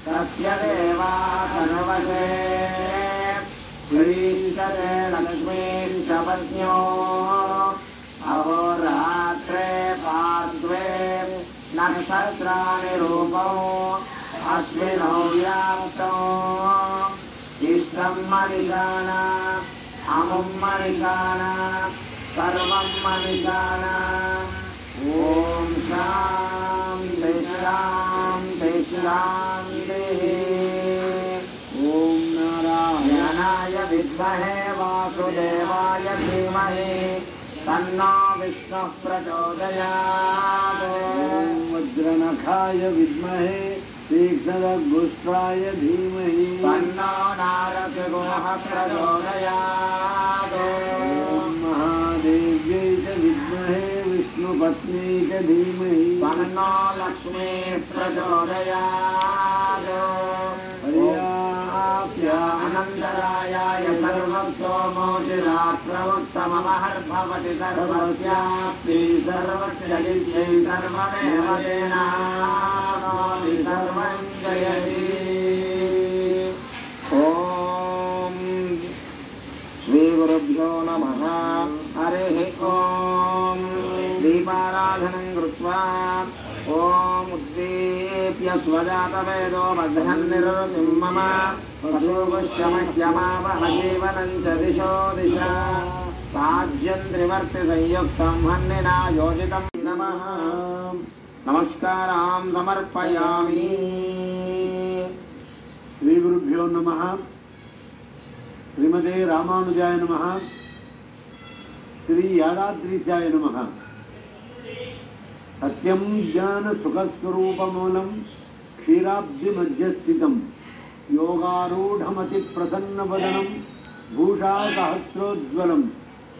तस्य देवा सर्वसे प्रीषते लक्ष्मीश्च पत्न्यो अहोरात्रे पार्श्वे नक्षत्राणि रूपौ अश्विनौ व्याप्तौ इष्टं मनिषाण अमुं मनिषाण सर्वं मनिषाण ॐ शान्ति शान्ति शान्तिः। ॐ नारायणाय विद्महे वासुदेवाय धीमहि तन्नो विष्णुः प्रचोदयात्। ॐ वज्रनखाय विद्महे तीक्ष्णदग्गुस्राय धीमहि तन्नो नारसिंहः प्रचोदयात्। ॐ महादेव्यै च विद्महे विष्णुपत्न्यै च धीमहि तन्नो लक्ष्मीः प्रचोदयात्। अनन्तरायाय सर्वतोमोचिरात्रमुत्तममहर्भवति सर्वस्याप्ति सर्वस्य जित्यै सर्वमेव तेनाप्नोति सर्वं जयति। ॐ श्रीगुरुभ्यो नमः। हरिः ॐ। दीपाराधनं कृत्वा ॐ उद्दीप्य स्वजातवेदो भद्रन्निरृतिं मम पशुपश्यमह्यमावह जीवनं च दिशो दिशा साज्यं त्रिवर्तिसंयुक्तं हन्निना योजितं नमः। नमस्कारां समर्पयामि। श्रीगुरुभ्यो नमः। श्रीमते रामानुजाय नमः। श्री यादाद्रीशाय नमः। सत्यं ज्ञान सुखस्वरूपमूलं क्षीराब्धिमध्यस्थितं योगारूढमति प्रसन्नवदनं भूषा सहस्रोज्ज्वलं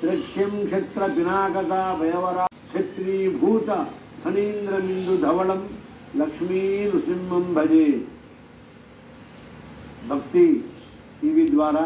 त्र्यक्ष्यं क्षत्रपिनाकता भयवरा क्षत्रीभूत फणीन्द्रमिन्दुधवलं लक्ष्मीनृसिंहं भजे। भक्ति टीवी द्वारा